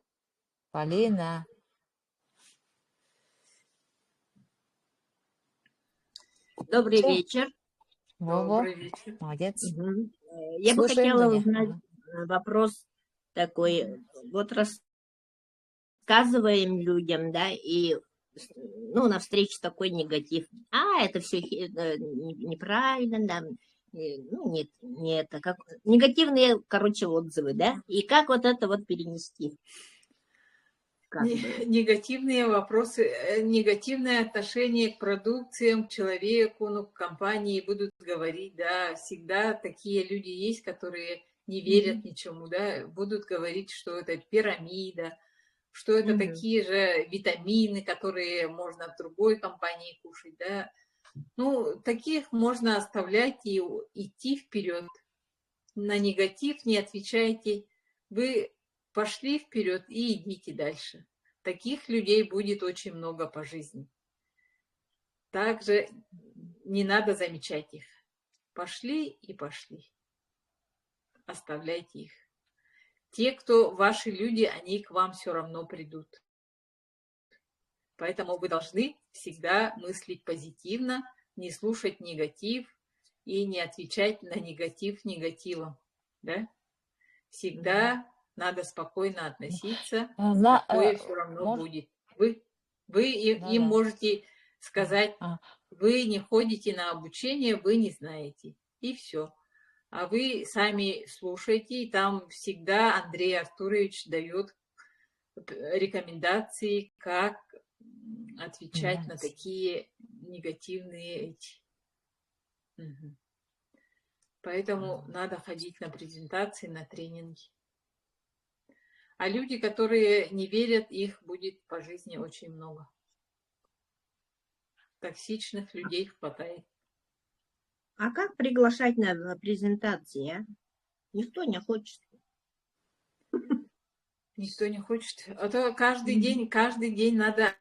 Полина, Добрый все, вечер. Вова, Добрый вечер. молодец. Мгм. Я бы Слушаем, хотела Дуня. узнать Ага. вопрос такой. Вот рассказываем людям, да, и ну, навстречу такой негатив. Это все неправильно, да. Ну, нет, не это. Как, негативные, короче, отзывы, да. И как вот это вот перенести? Как бы. Негативные вопросы, негативное отношение к продукциям, к человеку, ну, к компании будут говорить, да, всегда такие люди есть, которые не верят ничему, да, будут говорить, что это пирамида, что это такие же витамины, которые можно в другой компании кушать, да. Ну, таких можно оставлять и идти вперед. На негатив не отвечайте. Вы пошли вперед и идите дальше. Таких людей будет очень много по жизни. Также не надо замечать их. Пошли и пошли. Оставляйте их. Те, кто ваши люди, они к вам все равно придут. Поэтому вы должны всегда мыслить позитивно, не слушать негатив и не отвечать на негатив негативом. Да? Всегда надо спокойно относиться, На, такое все равно мож... будет. Вы Да, им да. можете сказать, А, вы не ходите на обучение, вы не знаете. И все. А вы сами слушаете, и там всегда Андрей Артурович дает рекомендации, как отвечать да. на такие негативные эти. Мгм. Поэтому надо ходить на презентации, на тренинги. А люди, которые не верят, их будет по жизни очень много. Токсичных людей хватает. А как приглашать на презентации, а? Никто не хочет. Никто не хочет. А то каждый день надо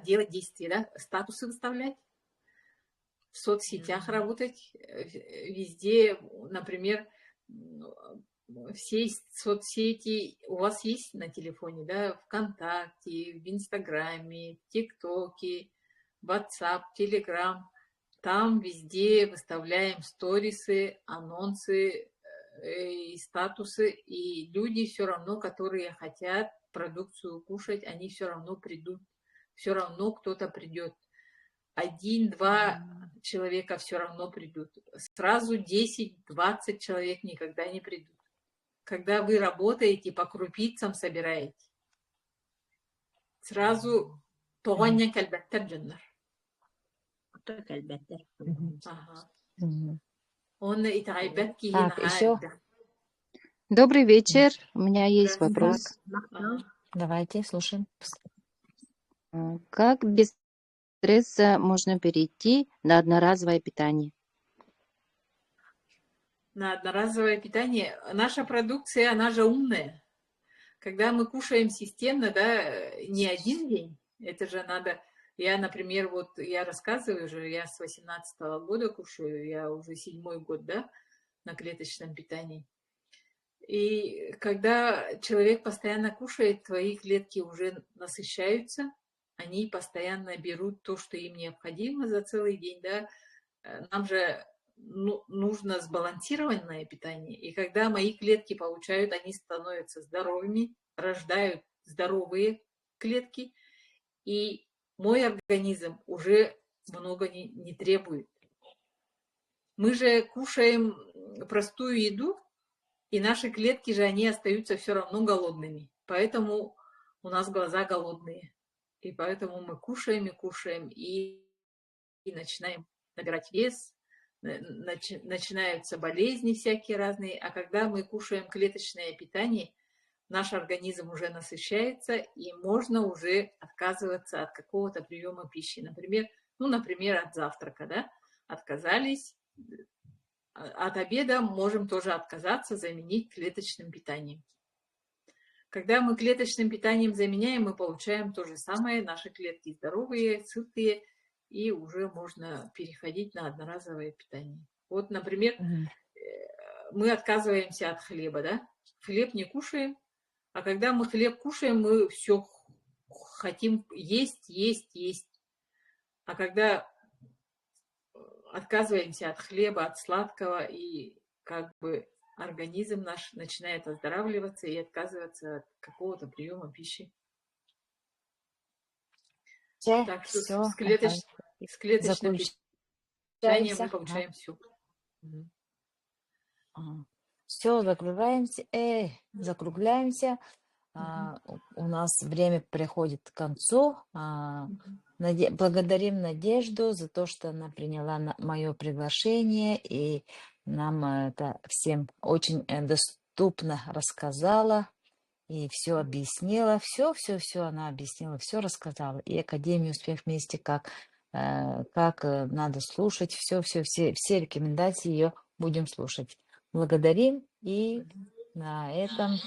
делать действия, да? Статусы выставлять, в соцсетях работать, везде, например, все соцсети у вас есть на телефоне, да, ВКонтакте, в Инстаграме, ТикТоке, WhatsApp, Telegram. Там везде выставляем сторисы, анонсы и статусы, и люди все равно, которые хотят продукцию кушать, они все равно придут, все равно кто-то придет. 1-2 человека все равно придут. Сразу 10-20 человек никогда не придут. Когда вы работаете, по крупицам собираете, сразу тоғаннан кәлбәттәр жаннар. Так, әлбәттә. Ага. Мгм. Он и тайбет киин Так, еще Добрый вечер. У меня есть Здравствуйте. вопрос. Ага. давайте слушаем. Как без стресса можно перейти на одноразовое питание? На одноразовое питание. Наша продукция, она же умная. Когда мы кушаем системно, да, не один день, это же надо... Я, например, вот я рассказываю уже, я с 18-го года кушаю, я уже 7-й год, да, на клеточном питании. И когда человек постоянно кушает, твои клетки уже насыщаются, они постоянно берут то, что им необходимо за целый день, да. Нам же нужно сбалансированное питание. И когда мои клетки получают, они становятся здоровыми, рождают здоровые клетки, и мой организм уже много не требует. Мы же кушаем простую еду, и наши клетки же, они остаются все равно голодными. Поэтому у нас глаза голодные. И поэтому мы кушаем и кушаем, и начинаем набирать вес, начинаются болезни всякие разные. А когда мы кушаем клеточное питание, наш организм уже насыщается, и можно уже отказываться от какого-то приема пищи. Например, от завтрака, да, отказались, от обеда можем тоже отказаться, заменить клеточным питанием. Когда мы клеточным питанием заменяем, мы получаем то же самое. Наши клетки здоровые, сытые, и уже можно переходить на одноразовое питание. Вот, например, мы отказываемся от хлеба, да? Хлеб не кушаем, а когда мы хлеб кушаем, мы все хотим есть, есть, есть. А когда отказываемся от хлеба, от сладкого, и как бы организм наш начинает оздоравливаться и отказываться от какого-то приема пищи. Так что Все, с клеточным питанием мы заключаемся. получаем все. Все, закругляемся. У нас время приходит к концу. Благодарим Надежду за то, что она приняла мое приглашение и нам это всем очень доступно рассказала и все объяснила. Все она объяснила, все рассказала. И Академию «Успех вместе», как надо слушать, все рекомендации ее будем слушать. Благодарим и на этом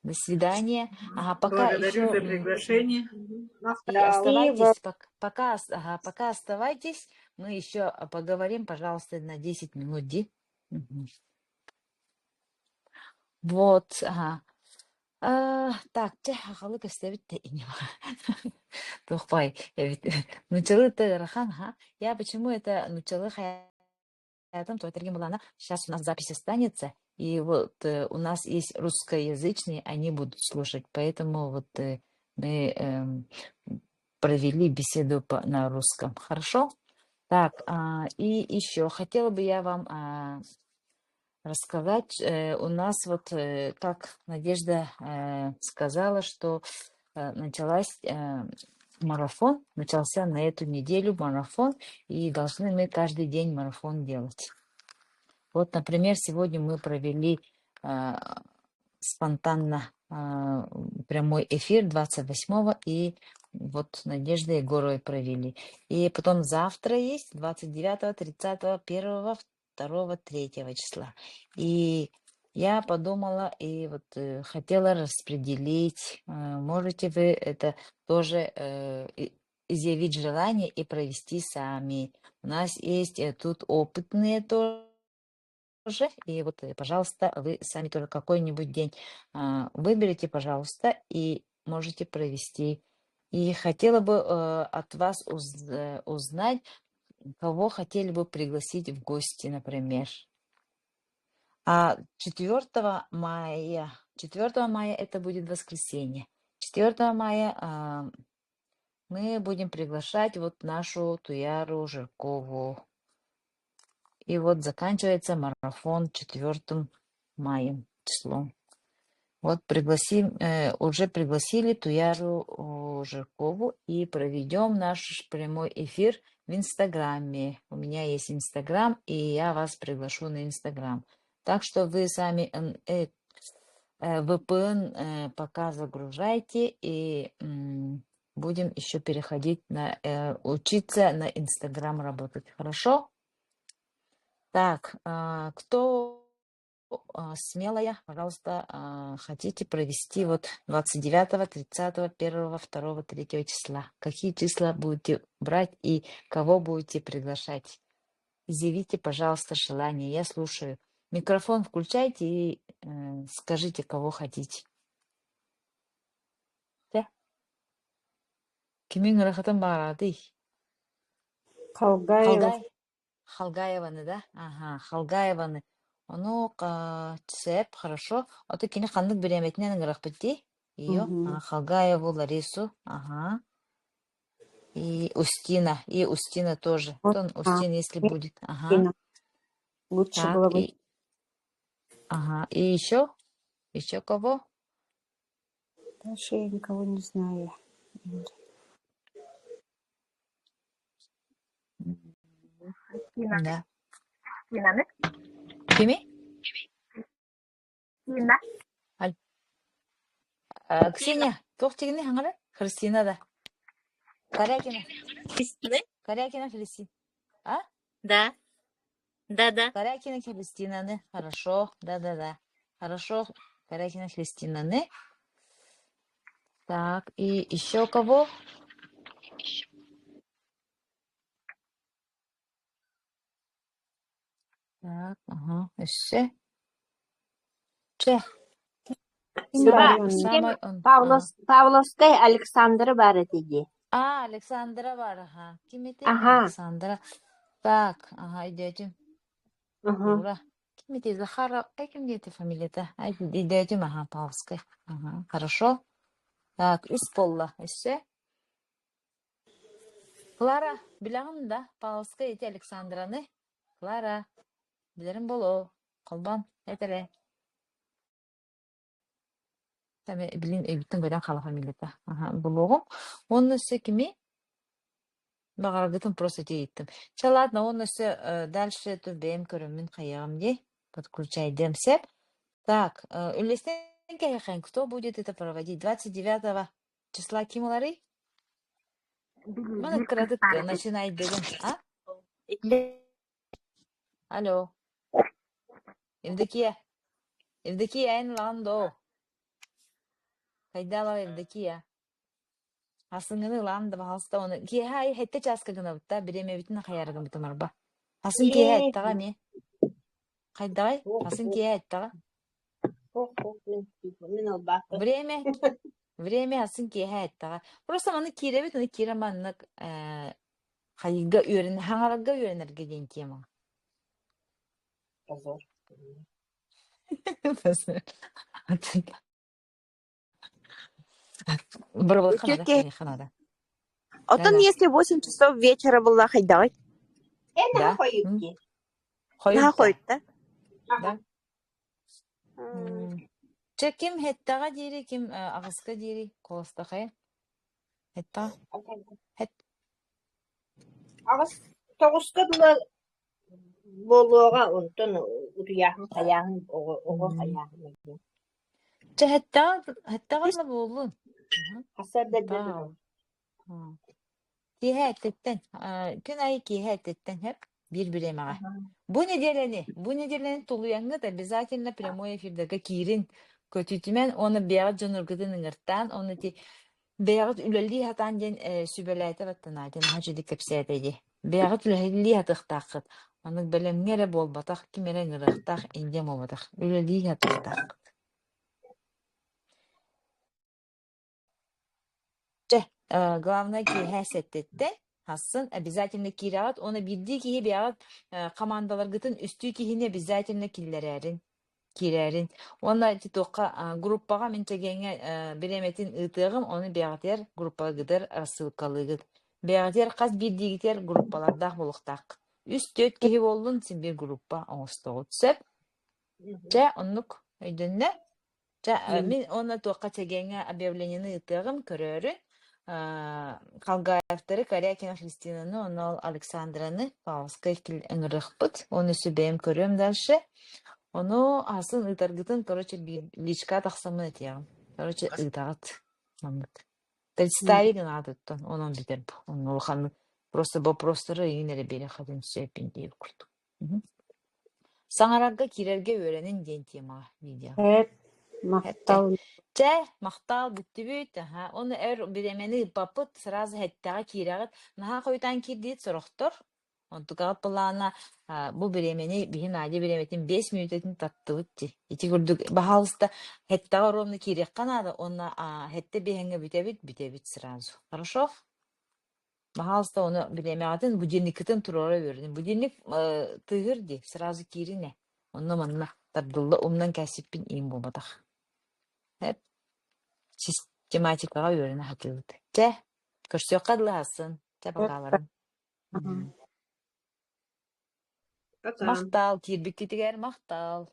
до свидания. Пока Благодарю за еще приглашение. и оставайтесь, пока оставайтесь, мы еще поговорим, пожалуйста, на 10 минут. Вот, так, халы көстәбитте инем. Тухпай, нучалы рахан, я почему это нучалы хаятым, то это сейчас у нас запись останется, и вот у нас есть русскоязычные, они будут слушать, поэтому вот мы провели беседу на русском. Хорошо? Так, и еще хотела бы я вам рассказать. У нас вот, как Надежда сказала, что начался на эту неделю марафон, и должны мы каждый день марафон делать. Вот, например, сегодня мы провели спонтанно прямой эфир 28-го, и вот Надежда и Егоровой провели. И потом завтра есть 29-го, 30-го, 1-го, 2-го, 3-го числа. И я подумала и вот хотела распределить. Можете вы это тоже изъявить желание и провести сами. У нас есть тут опытные тоже. И вот, пожалуйста, вы сами тоже какой-нибудь день выберите, пожалуйста, и можете провести. И хотела бы от вас узнать, кого хотели бы пригласить в гости, например. 4 мая это будет воскресенье. 4 мая мы будем приглашать вот нашу Туяру Жиркову. И вот заканчивается марафон 4 мая числом. Вот уже пригласили Туяру Жиркову и проведем наш прямой эфир в Инстаграме. У меня есть Инстаграм, и я вас приглашу на Инстаграм. Так что вы сами VPN пока загружайте, и будем еще переходить учиться на Инстаграм работать. Хорошо? Так, кто смелая, пожалуйста, хотите провести вот 29, 30, 1, 2, 3 числа? Какие числа будете брать и кого будете приглашать? Изъявите, пожалуйста, желание. Я слушаю. Микрофон включайте и скажите, кого хотите. Кимин рахатан барады? Халгаеваны, да? Ага, Халгаеваны. Цеп, хорошо. А ты кине хандык береметнен грахпыти? Ее. Халгаеву Ларису. Ага. И Устина тоже. Тон Устин, если будет. Ага. Лучше Так, было бы. Ага. И еще? Еще кого? Дальше я никого не знаю. Да. Кими? Ксения, тоқтигіне хаңары? Христина да. Корякина. Кристина? Корякина Христина. А? Да. Да-да. Корякина Христинаны. Хорошо. Да-да-да. Хорошо. Корякина Христинаны. Так, и еще кого? Так, ага, еще. Че, Kim var Ба, ya onun? ким самый он. Ага. Павловскай Александр бар этиги. Александра бар, ага. Ким это? Ага. Александра. Так, ага, идете. Ага. Ура. Ким это? Захара. Ким это фамилия-то? Идете, ага, Павловская. Ага, хорошо. Так, из пола. Еще. Клара, білағым да, Павловская эти Александраны. Клара, білерім болу. Қолбан, әтірі. Тәме, білін, өйбіттің көйден қала фамилията. Ага, болуғым. Оның өсі кеме? Бағарғытым просто дейттім. Ча, ладно, оның өсі дальше түбейім көрімін қаяғым де. Подключайдем сеп. Так, үлестен кәйіқен, кто будет это проводить? 29 числа кем олары? Мана кіратык начинайдығын, а? Алло, Евдокия. Евдокия, әйін ландо. Кайдала Евдокия. Асыңыны ланда бағалыста оны. Кеха хетте часка гына бутта, биреме битін қаярығын бітім арба. Асын кеха әттіға ме? Қайдағай? Асын кеха әттіға? Мен албақы. Время асын кеха әттіға. Просто маны кире бит, оны кире маннық қайыға үйрен, хаңарыға үйренерге дейін тема. Позор. Бір болатқан ада, Тетя, қанада. Отон, Да-да. если 8 часов вечера была хайдавай, Это Да. хойюки. на Қойып та. ходит, да? Да. Че ким хеттаға дейри, ким ағысқа дейри, қолыста қай? Хеттаға? Хет. Ағыз тоғызға бұла болуға онтон үрияғын қаяғын, оғы қаяғын. Че хеттаға ла болуын. Қасар да Тау. дәді. Киhe ettitten. Gün ayı kihe ettitten hep bir-biremağa. Bu nedeleni tuluyanı da обязательно прямой эфирдегі кирин көтүтүмен оны бияғыт жонургытын ыңырттан, оны ти бияғыт үлелли хатан ден сүбеләйті баттына, ден хачыды кепсәдейді. Бияғыт үлелли хатықтақыт. Оны бәлемгері болбатақ, кимері ыңырықтақ, индем обатақ. Үлелли хатықтақыт. Главное киhe сеттетте. Хасын обязательно кирагат, оны бидди киһи биагат командаларгытын үстү киһине обязательно киллерерин, кирерин. Оны титоққа группага менчегенге биреметин ытыгым, оны биагатер группага гыдыр ссылкалыгыт. Биагатер кас биддигитер группалардах болуктак. Үстөт киһи болдун син бир группа оңостогут сөп. Же оннук өйдөнне. Же мен оны тоққа тегенге объявлениені ытыгым көрөрүн. Қалгаевтары Корякина Христинаны, оны Александраны Павловскай ыңырықпыт. Оны сөбейім көрем дальше. Оны асын ытаргытын, короче, личка тақсамын етеғым. Короче, ытағыт. Представи гына адыттан, онын бітер бұл. Оны олқаны просто вопростары еңнері бері қадын сөйпін дейіп күрді. Саңарарға кирерге өренін ден темаға видео. Мақтал. Че, мақтал бүттүбүт, оны биремени папыт сразу хеттага кирагыт, наха койтан кирдит сорохтор. Онтугат булана бу биремени бихин ади биреметин 5 минутын таттыбытти. Ити күрдүк бахалыста хеттага ровно кирек канада, онна хетте бихенге бүтебит сразу. Хорошо? Бахалыста оны биремегатын будильниктен турара бердим. Будильник тыгырди, сразу кирине. Онна манна табдылла умнан кәсиппин им болбатах. Hep систематикаға өріні хатылды. Че, көрсөк қадыласын. Че, бағаларым. Мақтал, кирбіктетігер мақтал.